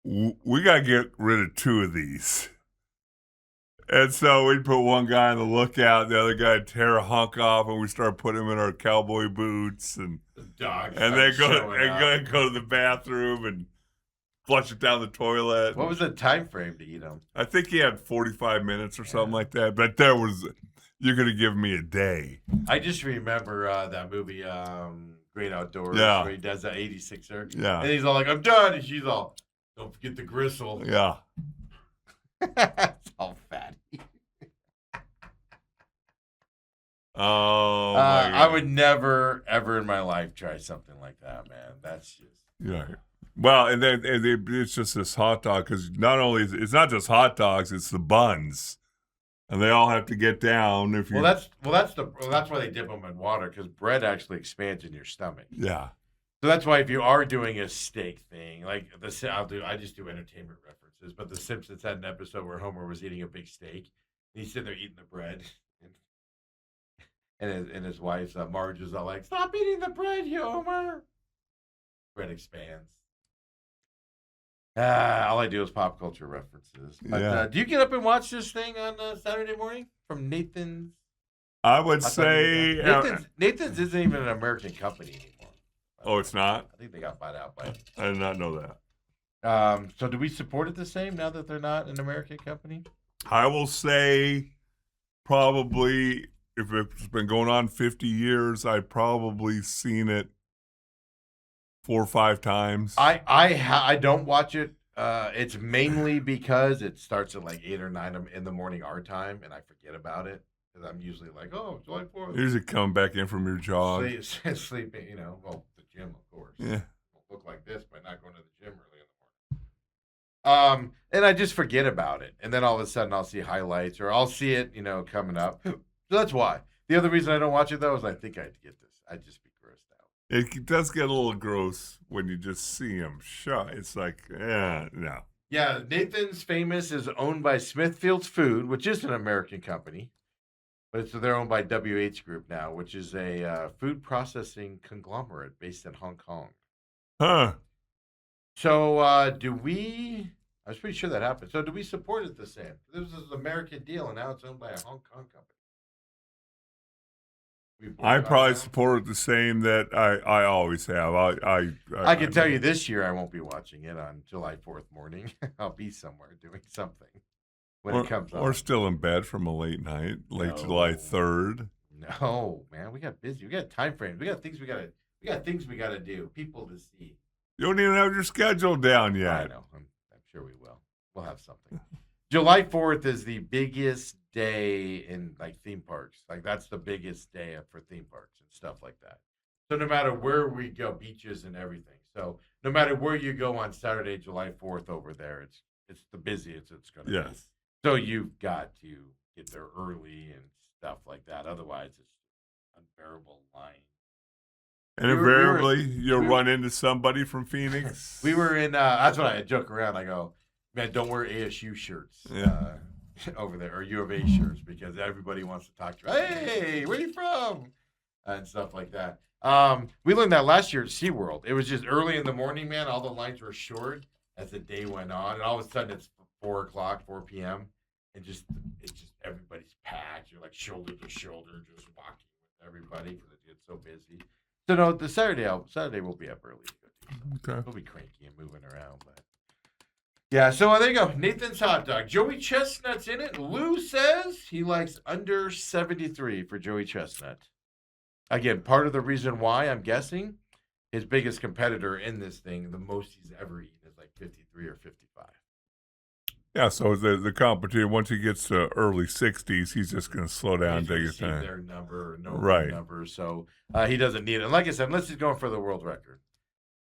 we got to get rid of two of these. And so we'd put one guy on the lookout, the other guy would tear a hunk off, and we start putting him in our cowboy boots, and The dog then go showing up. to the bathroom and flush it down the toilet. What was the time frame to eat them? I think he had 45 minutes or something like that. But you're going to give me a day. I just remember that movie, Great Outdoors, Yeah. where he does that 86er. Yeah. And he's all like, I'm done. And she's all, don't forget the gristle. Yeah. It's all fatty. Oh, my God. I would never, ever in my life try something like that, man. That's just. Yeah. Well, and then it's just this hot dog because it's not just hot dogs, it's the buns, and they all have to get down. If you That's why they dip them in water because bread actually expands in your stomach. yeah. So that's why if you are doing a steak thing, like I just do entertainment references, but The Simpsons had an episode where Homer was eating a big steak, and he's sitting there eating the bread, and his wife's Marge is all like, "Stop eating the bread, you Homer." Bread expands. All I do is pop culture references. But, Yeah. do you get up and watch this thing on Saturday morning from Nathan's? I would say Nathan's isn't even an American company anymore. Oh, it's not? I think they got bought out by. I did not know that. So do we support it the same now that they're not an American company? I will say probably if it's been going on 50 years, I've probably seen it 4 or 5 times. I don't watch it. It's mainly because it starts at like 8 or 9 in the morning our time, and I forget about it because I'm usually like, oh, July 4th. You usually come back in from your jog. Sleeping, well, the gym, of course. Yeah. Won't look like this by not going to the gym early in the morning. And I just forget about it, and then all of a sudden I'll see highlights or I'll see it, coming up. So that's why. The other reason I don't watch it though is I think I'd get this. I'd just be grossed out. It does get a little gross when you just see him shot. It's like, no. Yeah, Nathan's Famous is owned by Smithfield's Food, which is an American company, but they're owned by WH Group now, which is a food processing conglomerate based in Hong Kong. Huh. So, do we? I was pretty sure that happened. So, do we support it the same? This was an American deal, and now it's owned by a Hong Kong company. I probably support it the same that I always have. I can tell you this year I won't be watching it on July 4th morning. I'll be somewhere doing something when it comes on. Or still in bed from a late night, July 3rd. No, man, we got busy. We got time frames. We got things we gotta do. People to see. You don't even have your schedule down yet. I know. I'm sure we will. We'll have something. July 4th is the biggest day in like theme parks. Like that's the biggest day for theme parks and stuff like that. So no matter where we go, beaches and everything. So no matter where you go on Saturday, July 4th over there, it's the busiest it's going to be. Yes. So you've got to get there early and stuff like that. Otherwise, it's unbearable line. And invariably, you'll run into somebody from Phoenix. We were in, that's what I joke around. I go, man, don't wear ASU shirts over there or U of A shirts because everybody wants to talk to you. Hey, where are you from? And stuff like that. We learned that last year at SeaWorld. It was just early in the morning, man. All the lines were short as the day went on. And all of a sudden, it's 4 o'clock, 4 p.m. And it's just everybody's packed. You're like shoulder to shoulder, just walking with everybody because it gets so busy. So no, the Saturday we'll be up early. Okay. We'll be cranky and moving around, but yeah. So there you go. Nathan's hot dog. Joey Chestnut's in it. Lou says he likes under 73 for Joey Chestnut. Again, part of the reason why I'm guessing his biggest competitor in this thing, the most he's ever eaten, is like 53 or 55. Yeah, so the competition, once he gets to early 60s, he's just going to slow down and take his time. Their number or no number, so he doesn't need it. And like I said, unless he's going for the world record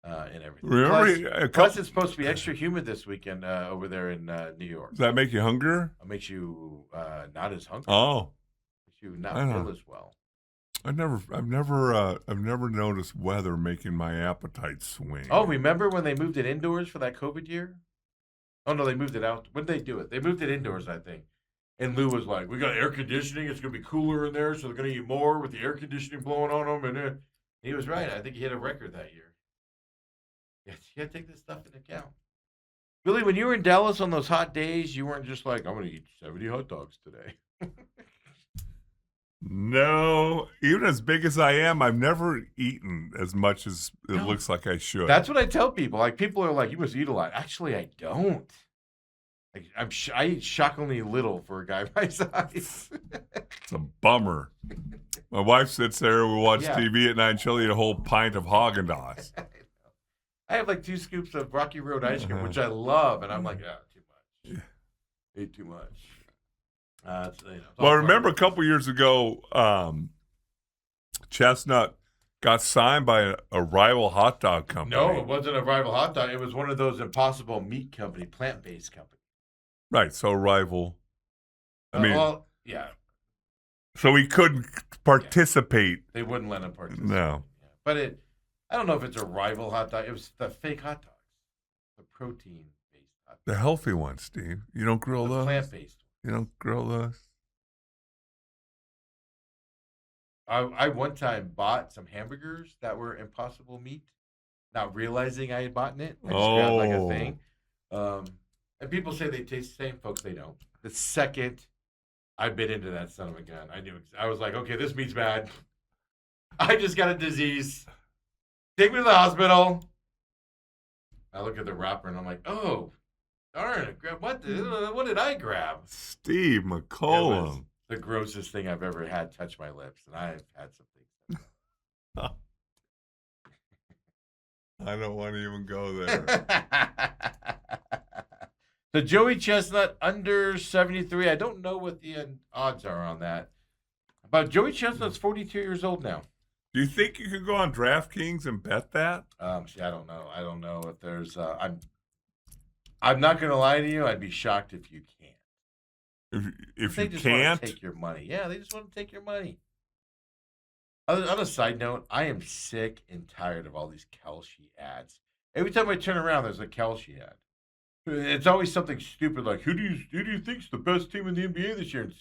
and everything. Plus, it's supposed to be extra humid this weekend over there in New York. Does that make you hungrier? It makes you not as hungry. Oh, makes you not feel as well. I've never noticed weather making my appetite swing. Oh, remember when they moved it indoors for that COVID year? Oh, no, they moved it out. When did they do it? They moved it indoors, I think. And Lou was like, we got air conditioning. It's going to be cooler in there, so they're going to eat more with the air conditioning blowing on them. And he was right. I think he hit a record that year. Yes, you got to take this stuff into account. Billy, when you were in Dallas on those hot days, you weren't just like, I'm going to eat 70 hot dogs today. No, even as big as I am, I've never eaten as much as it looks like I should. That's what I tell people. Like, people are like, you must eat a lot. Actually, I don't. Like, I eat shockingly little for a guy my size. It's a bummer. My wife sits there, we watch TV at night, and she'll eat a whole pint of Haagen-Dazs. I have like 2 scoops of Rocky Road ice cream, which I love, and I'm like, too much. Ate too much. Well, I remember a couple years ago, Chestnut got signed by a rival hot dog company. No, it wasn't a rival hot dog. It was one of those Impossible Meat company, plant-based company. Right, so rival. Yeah. So he couldn't participate. They wouldn't let him participate. No. Yeah. But I don't know if it's a rival hot dog. It was the fake hot dogs, the protein-based hot dogs. The healthy ones, Steve. You don't grill those? Plant-based. You don't grill those? I one time bought some hamburgers that were Impossible Meat, not realizing I had bought it. I just grabbed like a thing. And people say they taste the same. Folks, they don't. The second I bit into that son of a gun, I knew. I was like, okay, this meat's bad. I just got a disease. Take me to the hospital. I look at the wrapper and I'm like, oh. Darn, what did I grab? Steve McCollum. The grossest thing I've ever had touch my lips, and I've had some things. I don't want to even go there. So Joey Chestnut under 73. I don't know what the odds are on that. But Joey Chestnut's 42 years old now. Do you think you could go on DraftKings and bet that? See, I don't know. I don't know if there's. I'm not going to lie to you. I'd be shocked if you can't. If they you just can't, want to take your money. Yeah, they just want to take your money. On a side note, I am sick and tired of all these Kelce ads. Every time I turn around, there's a Kelce ad. It's always something stupid like, who do you think's the best team in the NBA this year? And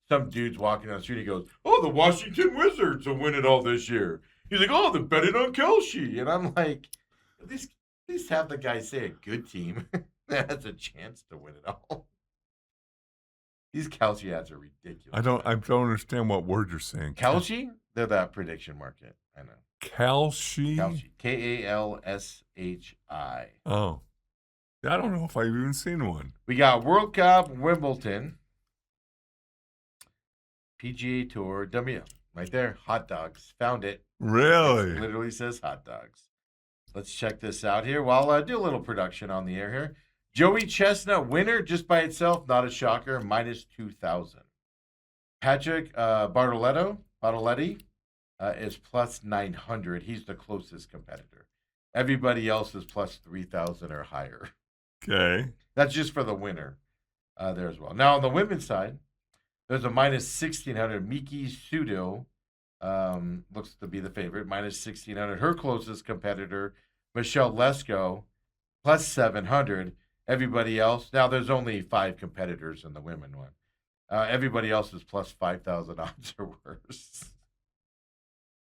some dude's walking down the street. He goes, "Oh, the Washington Wizards will win it all this year." He's like, "Oh, they're betting on Kelce," and I'm like, at least have the guy say a good team that has a chance to win it all. These Kelce ads are ridiculous. I don't understand what word you're saying. Kelce? They're that prediction market. I know. Kalshi? Kelce. Kalshi. Oh. I don't know if I've even seen one. We got World Cup, Wimbledon, PGA Tour, right there. Hot dogs. Found it. Really? It literally says hot dogs. Let's check this out here. Well, I do a little production on the air here. Joey Chestnut, winner just by itself, not a shocker, minus 2,000. Patrick Bartoletti is plus 900. He's the closest competitor. Everybody else is plus 3,000 or higher. Okay. That's just for the winner there as well. Now, on the women's side, there's a minus 1,600. Miki Sudo looks to be the favorite, minus 1,600. Her closest competitor, Michelle Lesko, plus 700. Everybody else, now there's only 5 competitors in the women one. Everybody else is plus 5,000 odds or worse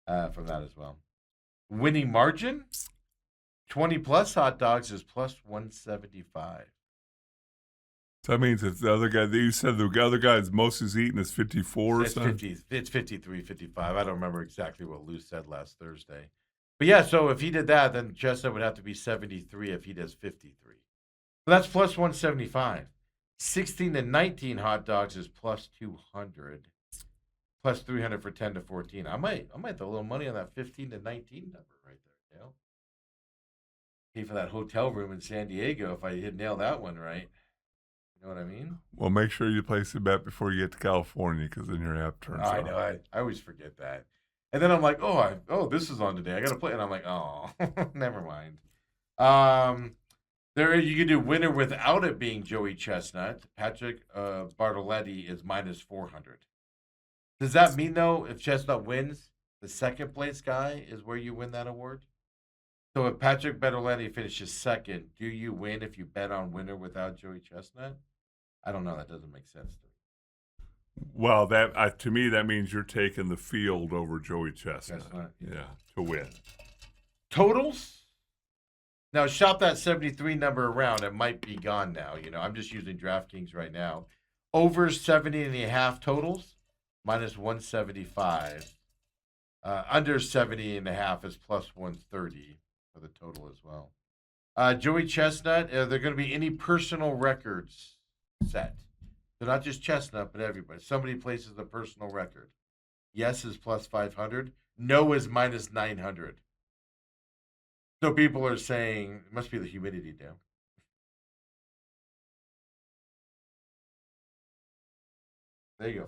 from that as well. Winning margin, 20 plus hot dogs is plus 175. So that means if the other guy, you said the other guy's most he's eaten is 54 or It's something? it's 53, 55. I don't remember exactly what Lou said last Thursday. But yeah, so if he did that, then Chestnut would have to be 73 if he does 53. So that's plus 175. 16 to 19 hot dogs is plus 200. Plus 300 for 10 to 14. I might throw a little money on that 15 to 19 number right there, Dale. Pay for that hotel room in San Diego if I nail that one right. You know what I mean? Well, make sure you place a bet before you get to California because then your app turns I off. know. I always forget that. And then I'm like, oh, this is on today. I got to play. And I'm like, oh, never mind. There you can do winner without it being Joey Chestnut. Patrick Bartoletti is minus 400. Does that mean, though, if Chestnut wins, the second place guy is where you win that award? So if Patrick Bartoletti finishes second, do you win if you bet on winner without Joey Chestnut? I don't know. That doesn't make sense to me. Well, that to me, that means you're taking the field over Joey Chestnut. Yeah, to win. Totals? Now, shop that 73 number around. It might be gone now. I'm just using DraftKings right now. Over 70.5 totals, minus 175. Under 70.5 is plus 130 for the total as well. Joey Chestnut, are there going to be any personal records set? So not just Chestnut, but everybody. Somebody places a personal record. Yes is plus 500. No is minus 900. So people are saying it must be the humidity down. There you go,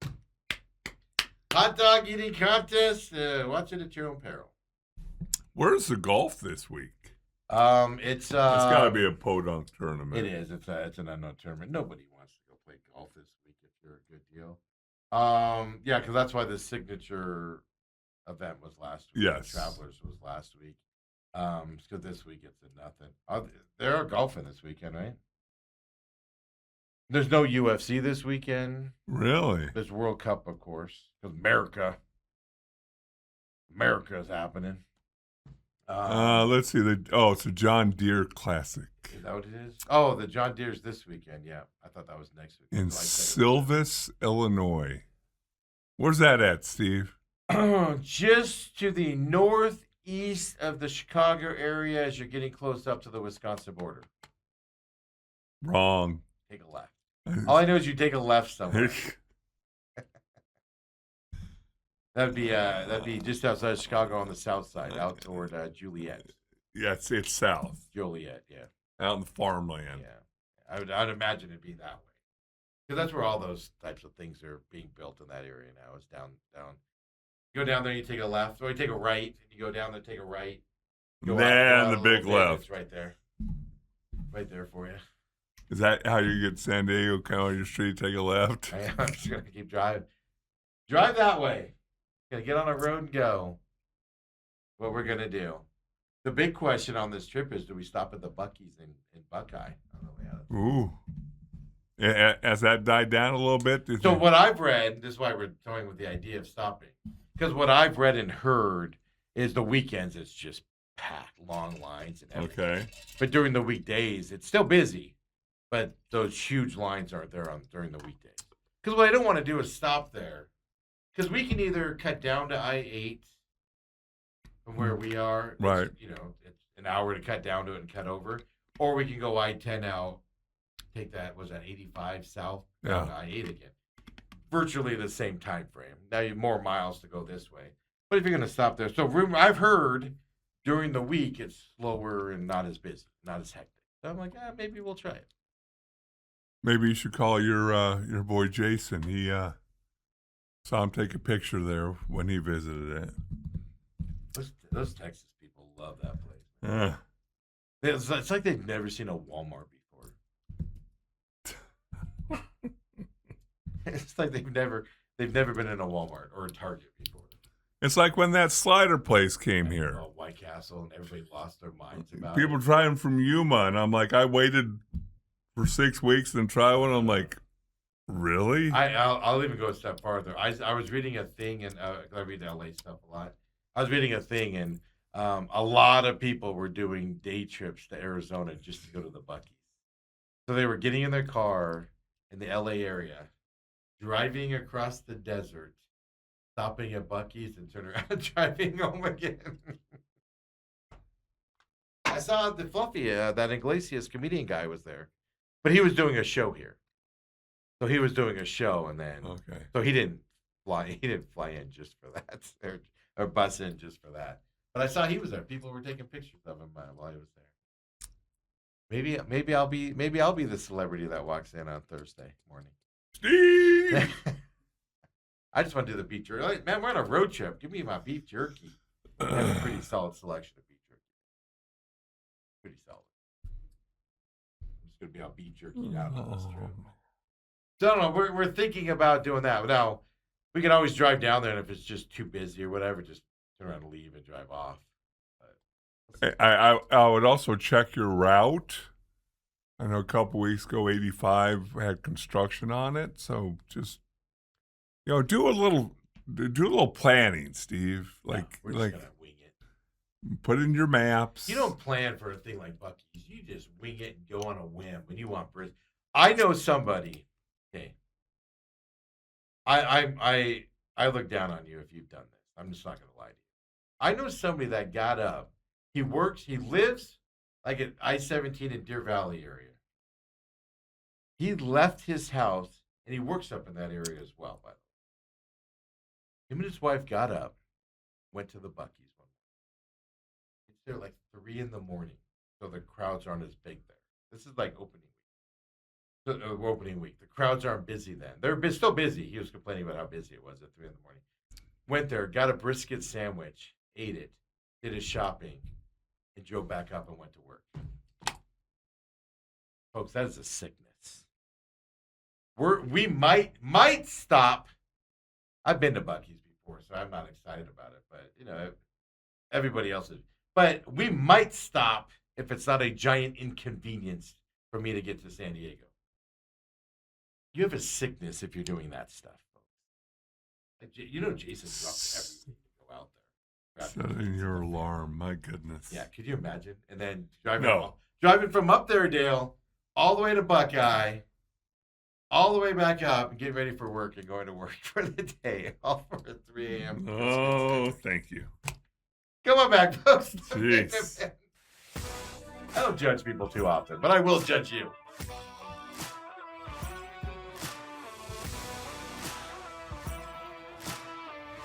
folks. Hot dog eating contest. Watch it at your own peril. Where's the golf this week? It's got to be a podunk tournament. It is. It's an unknown tournament. Nobody wants to go play golf this week if you're a good deal. Yeah, because that's why the signature event was last week. Yes. The Travelers was last week. Because this week it's a nothing. They are golfing this weekend, right? There's no UFC this weekend. Really? There's World Cup, of course, because America is happening. Let's see. It's a John Deere Classic. Is that what it is? Oh, the John Deere's this weekend. Yeah, I thought that was next week. In Silvis, Illinois. Where's that at, Steve? Just to the northeast of the Chicago area as you're getting close up to the Wisconsin border. Wrong. Take a left. All I know is you take a left somewhere. That'd be just outside of Chicago on the south side, out toward Juliet. Yeah, it's south. Joliet, yeah. Out in the farmland. Yeah. I'd imagine it'd be that way. Because that's where all those types of things are being built in that area now. Is down. You go down there, you take a left, or you take a right, and you go down there, take a right. Then the big left. It's right there. Right there for you. Is that how you get San Diego County Street? Take a left. I'm just going to keep driving. Drive that way. Gonna get on a road and go. What we're gonna do. The big question on this trip is: do we stop at the Buc-ee's in Buckeye on the way out? Ooh. Has that died down a little bit? So what I've read, this is why we're toying with the idea of stopping, because what I've read and heard is the weekends it's just packed, long lines and everything. Okay. But during the weekdays, it's still busy, but those huge lines aren't there during the weekdays. Because what I don't want to do is stop there, because we can either cut down to I-8 from where we are, right? It's an hour to cut down to it and cut over, or we can go I-10 out. Take that, was that 85 south down to I-8 again. Virtually the same time frame. Now you have more miles to go this way. But if you're going to stop there. So I've heard during the week it's slower and not as busy, not as hectic. So I'm like, maybe we'll try it. Maybe you should call your boy Jason. He saw him take a picture there when he visited it. Those Texas people love that place. It's like they've never seen a Walmart before. It's like they've never been in a Walmart or a Target before. It's like when that slider place came here. White Castle, and everybody lost their minds about People it. trying from Yuma, and I'm like, I waited for 6 weeks and try one. I'm like, really? I'll even go a step farther. I was reading a thing, and I read LA stuff a lot. I was reading a thing, and a lot of people were doing day trips to Arizona just to go to the Buc-ee's. So they were getting in their car in the LA area, driving across the desert, stopping at Buc-ee's, and turning around and driving home again. I saw the Fluffy, that Iglesias comedian guy was there, but he was doing a show here. So he was doing a show, and then so he didn't fly in just for that, or bus in just for that. But I saw he was there. People were taking pictures of him while he was there. Maybe I'll be the celebrity that walks in on Thursday morning. Steve! I just want to do the beef jerky. Like, man, we're on a road trip. Give me my beef jerky. I have a pretty solid selection of beef jerky. Pretty solid. I'm just gonna be on beef jerky out on this trip. So I don't know. We're thinking about doing that. Now we can always drive down there, and if it's just too busy or whatever, just turn around and leave and drive off. I would also check your route. I know a couple weeks ago, 85 had construction on it, so just do a little planning, Steve. We're just gonna wing it. Put in your maps. You don't plan for a thing like Buc-ee's. You just wing it and go on a whim when you want brisket. I know somebody. Okay. I look down on you if you've done this. I'm just not gonna lie to you. I know somebody that got up. He lives like at I-17 in Deer Valley area. He left his house, and he works up in that area as well, by the way. Him and his wife got up, went to the Buc-ee's one morning. It's there like 3 in the morning, so the crowds aren't as big there. This is like opening week. So, opening week. The crowds aren't busy then. They're still busy. He was complaining about how busy it was at 3 in the morning. Went there, got a brisket sandwich, ate it, did his shopping, and drove back up and went to work. Folks, that is a sickness. We might stop. I've been to Buc-ee's before, so I'm not excited about it. But everybody else is. But we might stop if it's not a giant inconvenience for me to get to San Diego. You have a sickness if you're doing that stuff, folks. Like, Jason dropped everything to go out there. Setting your alarm, my goodness. Yeah, could you imagine? And then driving from up there, Dale, all the way to Buckeye, all the way back up, and getting ready for work and going to work for the day, all for a 3 a.m. Oh, thank you. Come on back, folks. Jeez. I don't judge people too often, but I will judge you.